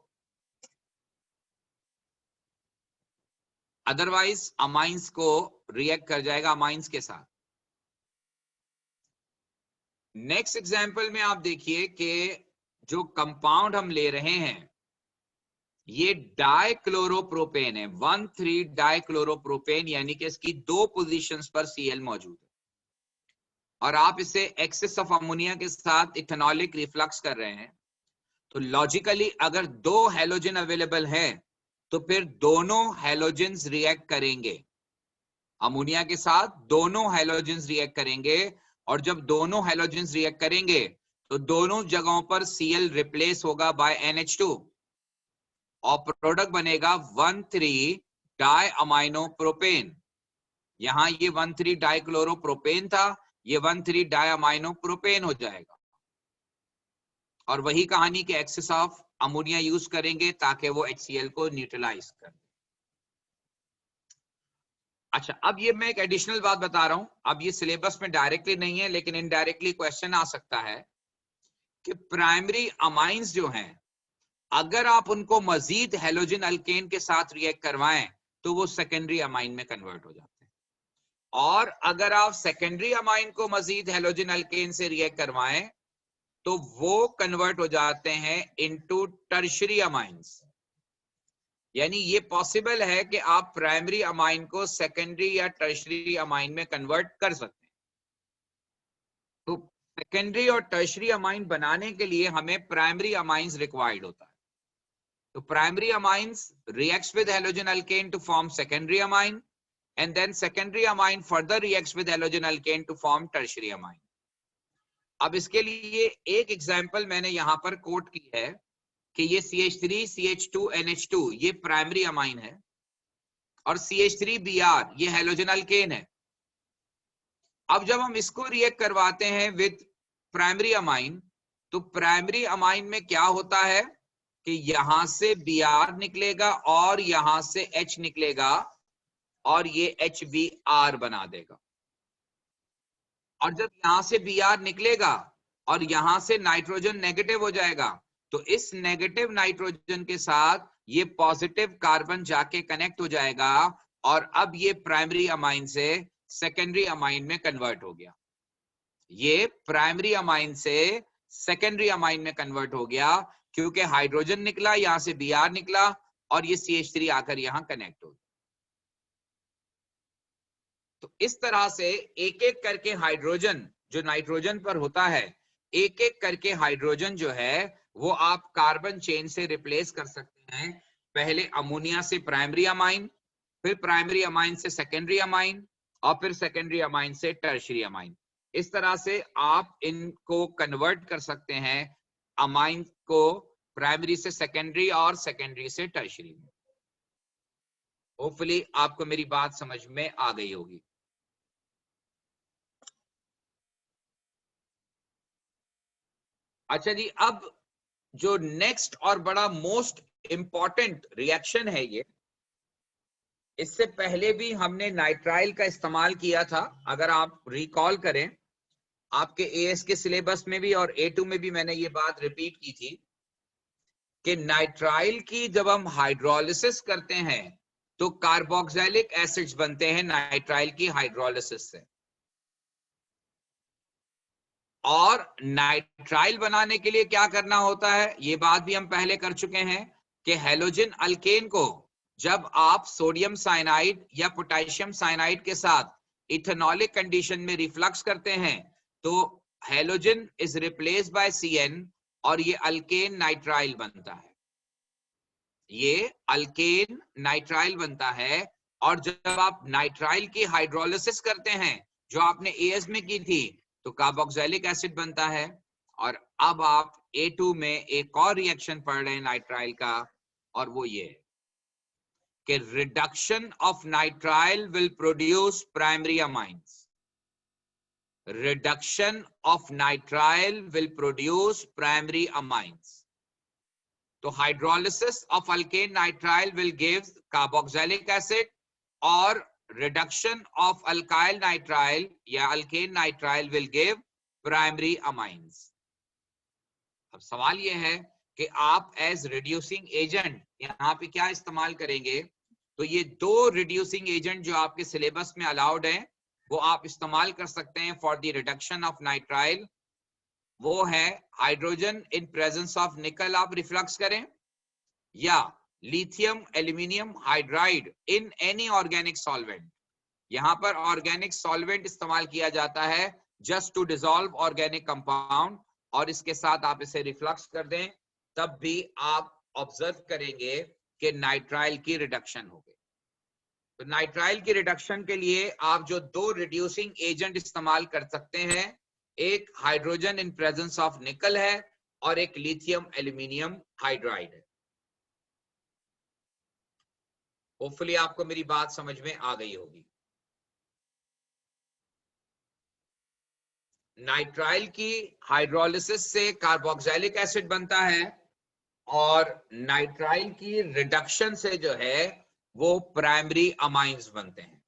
Speaker 1: अदरवाइज अमाइंस को रिएक्ट कर जाएगा अमाइंस के साथ। नेक्स्ट एग्जांपल में आप देखिए कि जो कंपाउंड हम ले रहे हैं ये डाइक्लोरोप्रोपेन है, 1,3-डाइक्लोरोप्रोपेन, यानी कि इसकी 2 पोजीशंस पर Cl मौजूद है और आप इसे एक्सेस ऑफ अमोनिया के साथ इथेनॉलिक रिफ्लक्स कर रहे हैं। तो लॉजिकली अगर 2 हैलोजन अवेलेबल हैं तो फिर दोनों हैलोजन्स रिएक्ट करेंगे अमोनिया के साथ, दोनों हैलोजन्स रिएक्ट करेंगे और जब दोनों हैलोजन्स रिएक्ट करेंगे तो दोनों जगहों पर Cl रिप्लेस होगा बाय NH2 और प्रोडक्ट बनेगा 1,3-डाइअमाइनोप्रोपेन। यहां ये 1,3-डाइक्लोरोप्रोपेन था, ये 1,3-डाइअमाइनोप्रोपेन हो जाएगा। और वही कहानी के एक्सेस ऑफ अमोनिया यूज करेंगे ताकि वो HCl को न्यूट्रलाइज कर दे। अच्छा, अब ये मैं एक एडिशनल बात बता रहा हूं, अब ये सिलेबस में डायरेक्टली नहीं है लेकिन इनडायरेक्टली क्वेश्चन आ सकता है कि प्राइमरी अमाइंस जो हैं अगर आप उनको मजीद हैलोजन अल्केन के साथ रिएक्ट करवाएं तो वो सेकेंडरी अमाइन में कन्वर्ट हो जाते हैं और अगर आप सेकेंडरी अमाइन को मजीद हैलोजन अल्केन से रिएक्ट करवाएं तो वो कन्वर्ट हो जाते हैं इनटू टर्शरी अमाइंस। यानी ये पॉसिबल है कि आप प्राइमरी अमाइन को सेकेंडरी या टर्शरी अमाइन में कन्वर्ट कर सकते हैं। तो सेकेंडरी और टर्शरी अमाइन बनाने के लिए हमें प्राइमरी अमाइंस रिक्वायर्ड होता है। तो primary amines reacts with halogen alkane to form secondary amine and then secondary amine further reacts with halogen alkane to form tertiary amine. अब इसके लिए एक एग्जांपल मैंने यहां पर कोट की है कि ये CH3 CH2 NH2 ये प्राइमरी अमाइन है और CH3Br ये हैलोजन अल्केन है। अब जब हम इसको रिएक्ट करवाते हैं विद प्राइमरी अमाइन तो प्राइमरी अमाइन में क्या होता है कि यहां से Br निकलेगा और यहां से H निकलेगा और ये HBr बना देगा। और जब यहां से Br निकलेगा और यहां से नाइट्रोजन नेगेटिव हो जाएगा तो इस नेगेटिव नाइट्रोजन के साथ ये पॉजिटिव कार्बन जाके कनेक्ट हो जाएगा और अब ये प्राइमरी अमाइन से सेकेंडरी अमाइन में कन्वर्ट हो गया। ये प्राइमरी अमाइन से सेकेंडरी अमाइन में कन्वर्ट हो गया क्योंकि हाइड्रोजन निकला, यहां से Br निकला और ये CH3 आकर यहां कनेक्ट हो गया। तो इस तरह से एक एक करके हाइड्रोजन जो नाइट्रोजन पर होता है, एक एक करके हाइड्रोजन जो है वो आप कार्बन चेन से रिप्लेस कर सकते हैं। पहले अमोनिया से प्राइमरी अमाइन, फिर प्राइमरी अमाइन से सेकेंडरी अमाइन और फिर सेकेंडरी अमाइन से टर्शियरी अमाइन। इस तरह से आप इनको कन्वर्ट कर सकते हैं अमाइन को प्राइमरी से सेकेंडरी और सेकेंडरी से टर्शियरी में। होपफुली आपको मेरी बात समझ में आ गई होगी। अच्छा जी, अब जो नेक्स्ट और बड़ा मोस्ट इंपॉर्टेंट रिएक्शन है ये, इससे पहले भी हमने नाइट्राइल का इस्तेमाल किया था। अगर आप रिकॉल करें, आपके एएस के सिलेबस में भी और A2 में भी मैंने ये बात रिपीट की थी कि नाइट्राइल की जब हम हाइड्रोलिसिस करते हैं तो कार्बोक्सिलिक एसिड्स बनते हैं नाइट्राइल की हाइड्रोलिसिस से। और नाइट्राइल बनाने के लिए क्या करना होता है, ये बात भी हम पहले कर चुके हैं कि हैलोजन अल्केन को जब आप सोडियम साइनाइड या पोटेशियम साइनाइड के साथ इथेनॉलिक कंडीशन में रिफ्लक्स करते हैं तो halogen is replace by CN और ये अल्केन नाइट्राइल बनता है। ये अल्केन नाइट्राइल बनता है। और जब आप नाइट्राइल की हाइड्रोलिसिस करते हैं जो आपने एएस में की थी तो कार्बोक्सिलिक एसिड बनता है। और अब आप A2 में एक और रिएक्शन पढ़ रहे हैं नाइट्राइल का, और वो ये कि reduction of nitrile will produce primary amines. Reduction of nitrile will produce primary amines. तो hydrolysis of alkane nitrile will give carboxylic acid, और रिडक्शन ऑफ अल्काइल नाइट्राइल या alkane nitrile will give primary amines. अब सवाल यह है कि आप as reducing agent यहां पे क्या इस्तेमाल करेंगे। तो ये दो रिड्यूसिंग एजेंट जो आपके सिलेबस में अलाउड हैं वो आप इस्तेमाल कर सकते हैं for the reduction of nitrile. वो है हाइड्रोजन इन प्रेजेंस ऑफ निकल आप रिफ्लक्स करें, या lithium aluminium hydride in any organic solvent. यहां पर ऑर्गेनिक सॉल्वेंट इस्तेमाल किया जाता है just to dissolve organic compound, और इसके साथ आप इसे रिफ्लक्स कर दें तब भी आप ऑब्जर्व करेंगे कि नाइट्राइल की रिडक्शन होगी। तो नाइट्राइल की रिडक्शन के लिए आप जो दो रिड्यूसिंग एजेंट इस्तेमाल कर सकते हैं, एक हाइड्रोजन इन प्रेजेंस ऑफ निकल है और एक लिथियम एल्यूमिनियम हाइड्राइड है। होपफुली आपको मेरी बात समझ में आ गई होगी। नाइट्राइल की हाइड्रोलिसिस से कार्बोक्सिलिक एसिड बनता है और नाइट्राइल की रिडक्शन से जो है वो प्राइमरी अमाइंस बनते हैं।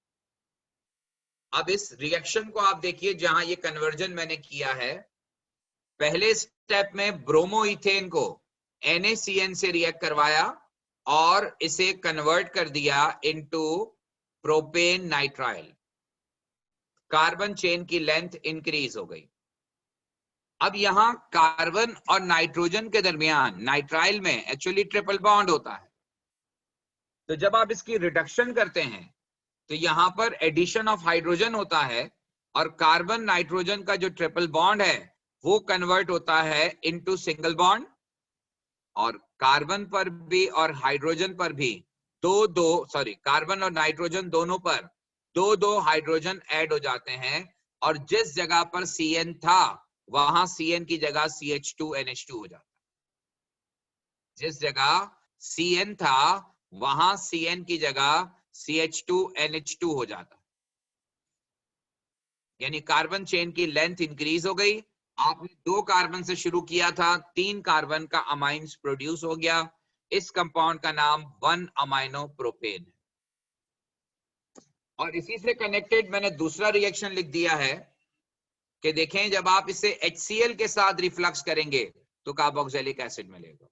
Speaker 1: अब इस रिएक्शन को आप देखिए जहां ये कन्वर्जन मैंने किया है, पहले स्टेप में ब्रोमोइथेन को NaCN से रिएक्ट करवाया और इसे कन्वर्ट कर दिया into propane nitrile. Carbon chain की लेंथ इंक्रीज हो गई। अब यहां कार्बन और नाइट्रोजन के दरमियान नाइट्राइल में एक्चुअली ट्रिपल बॉन्ड होता है। तो जब आप इसकी रिडक्शन करते हैं तो यहां पर एडिशन ऑफ हाइड्रोजन होता है और कार्बन नाइट्रोजन का जो ट्रिपल बॉन्ड है वो कन्वर्ट होता है इनटू सिंगल बॉन्ड। और कार्बन पर भी और हाइड्रोजन पर भी कार्बन और नाइट्रोजन दोनों पर दो दो हाइड्रोजन ऐड हो जाते हैं, और जिस जगह पर CN था वहां CN की जगह CH2NH2 हो जाता है। जिस जगह CN था वहां CN की जगह CH2NH2 हो जाता है। यानी कार्बन चेन की लेंथ इंक्रीज हो गई। आपने 2 कार्बन से शुरू किया था, 3 कार्बन का अमाइंस प्रोड्यूस हो गया। इस कंपाउंड का नाम 1 अमाइनो प्रोपेन है। और इसी से कनेक्टेड मैंने दूसरा रिएक्शन लिख दिया है कि देखें जब आप इसे HCl के साथ रिफ्लक्स करेंगे तो कार्बोक्सिलिक एसिड मिलेगा।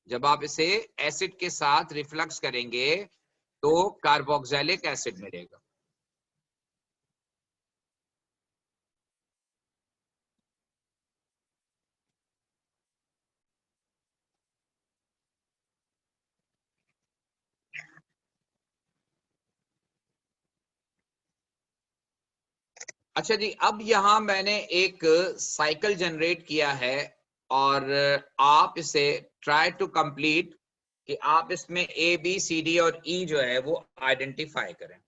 Speaker 1: जब आप इसे एसिड के साथ रिफ्लक्स करेंगे तो कार्बोक्सिलिक एसिड मिलेगा। अच्छा जी, अब यहां मैंने एक साइकिल जनरेट किया है और आप इसे ट्राई टू कंप्लीट कि आप इसमें ABCD और E जो है वो आइडेंटिफाई करें।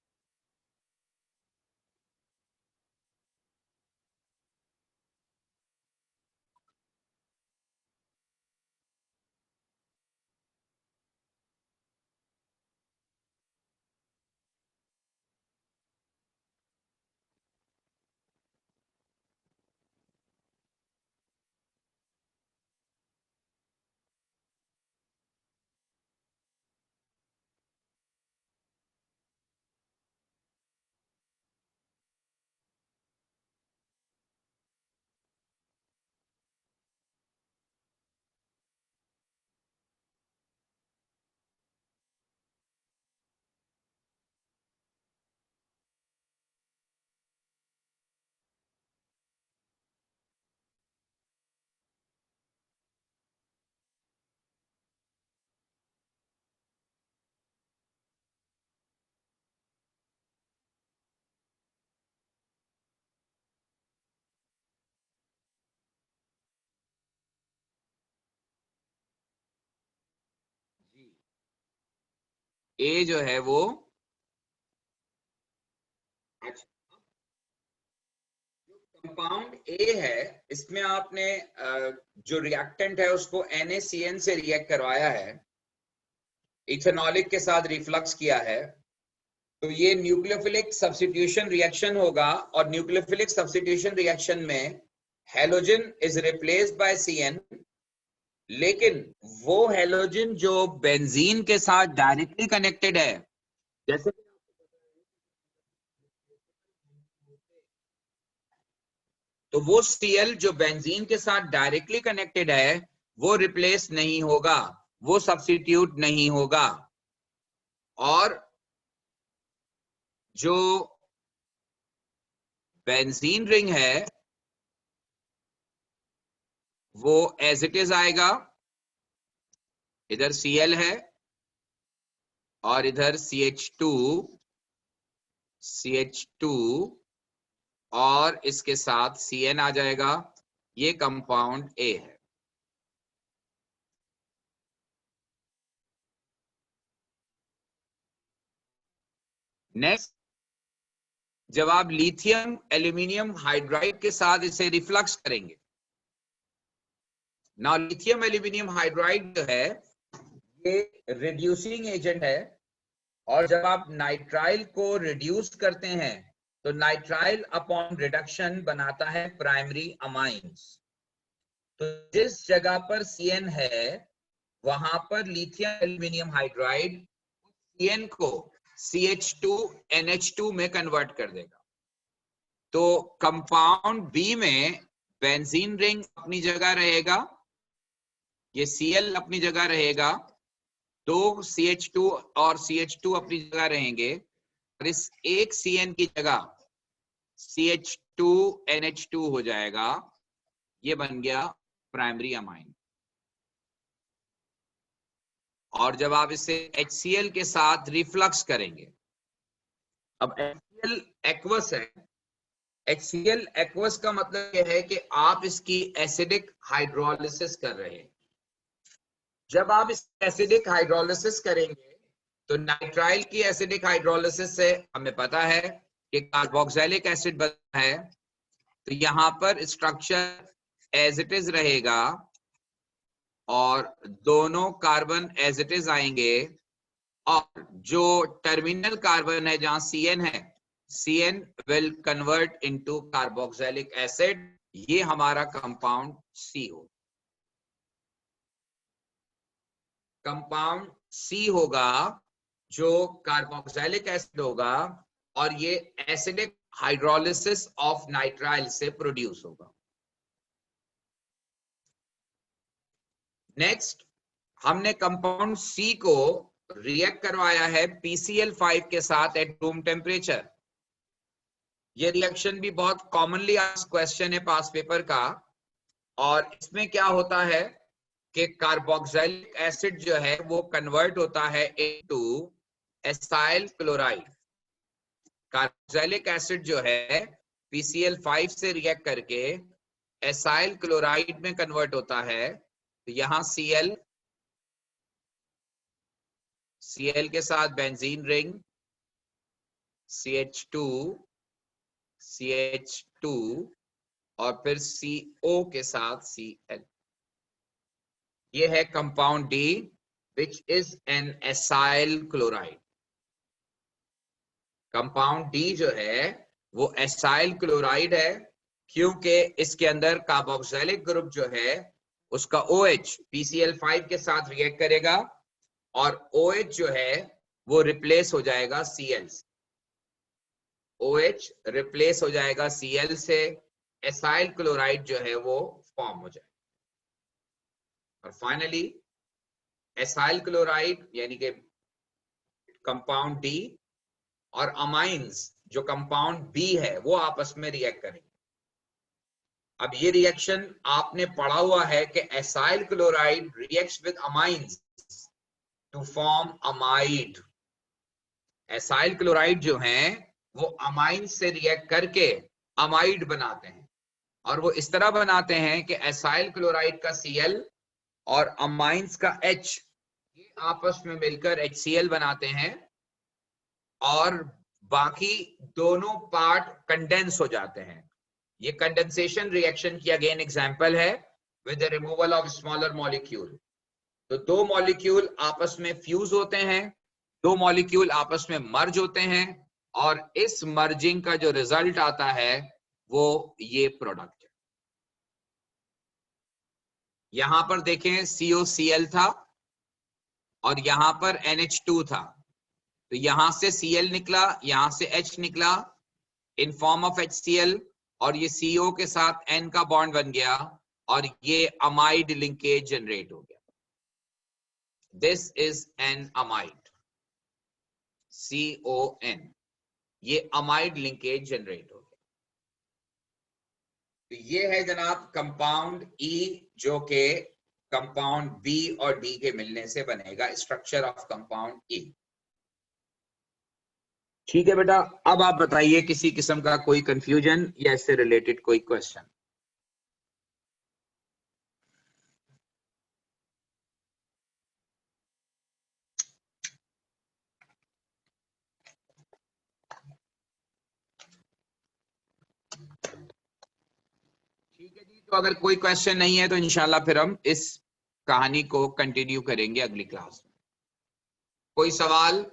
Speaker 1: ए जो है वो कंपाउंड ए है, इसमें आपने जो रिएक्टेंट है उसको NaCN से रिएक्ट करवाया है, इथेनॉलिक के साथ रिफ्लक्स किया है, तो ये न्यूक्लियोफिलिक सब्स्टिट्यूशन रिएक्शन होगा। और न्यूक्लियोफिलिक सब्स्टिट्यूशन रिएक्शन में halogen is replaced by CN, लेकिन वो हेलोजन जो बेंजीन के साथ डायरेक्टली कनेक्टेड है, जैसे तो वो Cl जो बेंजीन के साथ डायरेक्टली कनेक्टेड है वो रिप्लेस नहीं होगा, वो सब्स्टिट्यूट नहीं होगा। और जो बेंजीन रिंग है वो एज इट इज आएगा, इधर Cl है और इधर CH2 और इसके साथ CN आ जाएगा, ये कंपाउंड ए है। नेक्स्ट, जब आप लिथियम एल्यूमिनियम हाइड्राइड के साथ इसे रिफ्लक्स करेंगे, ना लिथियम एल्यूमिनियम हाइड्राइड जो है ये रिड्यूसिंग एजेंट है, और जब आप नाइट्राइल को रिड्यूस करते हैं तो नाइट्राइल अपॉन रिडक्शन बनाता है प्राइमरी अमाइंस। तो जिस जगह पर CN है वहां पर लिथियम एल्यूमिनियम हाइड्राइड CN को CH2NH2 में कन्वर्ट कर देगा। तो कंपाउंड बी में बेंजीन रिंग अपनी जगह रहेगा, ये Cl अपनी जगह रहेगा, दो CH2 और CH2 अपनी जगह रहेंगे, और इस एक CN की जगह CH2NH2 हो जाएगा, ये बन गया प्राइमरी अमाइन। और जब आप इसे HCl के साथ रिफ्लक्स करेंगे, अब HCl एक्वस है, HCl एक्वस का मतलब यह है कि आप इसकी एसिडिक हाइड्रोलिसिस कर रहे हैं। जब आप इस एसिडिक हाइड्रोलिसिस करेंगे तो नाइट्राइल की एसिडिक हाइड्रोलिसिस से हमें पता है कि कार्बोक्सिलिक एसिड बनता है, तो यहां पर स्ट्रक्चर एज इट इज रहेगा और दोनों कार्बन एज इट इज आएंगे, और जो टर्मिनल कार्बन है जहां CN है, CN will convert into carboxylic acid, ये हमारा कंपाउंड C हो। कंपाउंड C होगा जो कार्बोक्सिलिक एसिड होगा, और ये एसिडिक हाइड्रोलिसिस ऑफ नाइट्राइल से प्रोड्यूस होगा। नेक्स्ट, हमने कंपाउंड C को रिएक्ट करवाया है PCl5 के साथ एट रूम टेम्परेचर। ये रिएक्शन भी बहुत कॉमनली आस्क्ड क्वेश्चन है पास पेपर का, और इसमें क्या होता है कि कार्बोक्सिलिक एसिड जो है वो कन्वर्ट होता है into acyl chloride. Carboxylic acid जो है PCl5 से रिएक्ट करके एसाइल क्लोराइड में कन्वर्ट होता है, तो यहां Cl के साथ बेंजीन रिंग, CH2 और फिर CO के साथ Cl। ये है compound D which is an acyl chloride. Compound D जो है वो एसाइल क्लोराइड है, क्योंकि इसके अंदर कार्बोक्सिलिक ग्रुप जो है उसका OH PCl5 के साथ रिएक्ट करेगा, और OH जो है वो रिप्लेस हो जाएगा Cl से। OH रिप्लेस हो जाएगा Cl से, एसाइल क्लोराइड जो है वो फॉर्म हो जाएगा, और फाइनली एसाइल क्लोराइड यानी कि कंपाउंड D और अमाइंस जो कंपाउंड B है वो आपस में रिएक्ट करेंगे। अब ये रिएक्शन आपने पढ़ा हुआ है कि acyl chloride reacts with amines to form amide. Acyl chloride जो हैं वो अमाइन से रिएक्ट करके अमाइड बनाते हैं, और वो इस तरह बनाते हैं कि एसाइल क्लोराइड का Cl और अमाइंस का H ये आपस में मिलकर HCl बनाते हैं और बाकी दोनों पार्ट कंडेंस हो जाते हैं। ये कंडेंसेशन रिएक्शन की अगेन एग्जांपल है with the removal of smaller molecule. तो दो मॉलिक्यूल आपस में फ्यूज होते हैं, दो मॉलिक्यूल आपस में मर्ज होते हैं और इस मर्जिंग का जो रिजल्ट आता है वो ये प्रोडक्ट है। यहां पर देखें COCl था और यहां पर NH2 था, तो यहां से Cl निकला, यहां से H निकला इन फॉर्म ऑफ HCl और ये CO के साथ N का बॉन्ड बन गया और ये अमाइड लिंकेज जनरेट हो गया। This is an amide, CON, ये अमाइड लिंकेज जनरेट हो गया। तो ये है जनाब कंपाउंड E जो के कंपाउंड B और D के मिलने से बनेगा स्ट्रक्चर ऑफ कंपाउंड E। ठीक है बेटा, अब आप बताइए किसी किस्म का कोई कंफ्यूजन या इससे रिलेटेड कोई क्वेश्चन। ठीक है जी, तो अगर कोई क्वेश्चन नहीं है तो इंशाल्लाह फिर हम इस कहानी को कंटिन्यू करेंगे अगली क्लास में। कोई सवाल?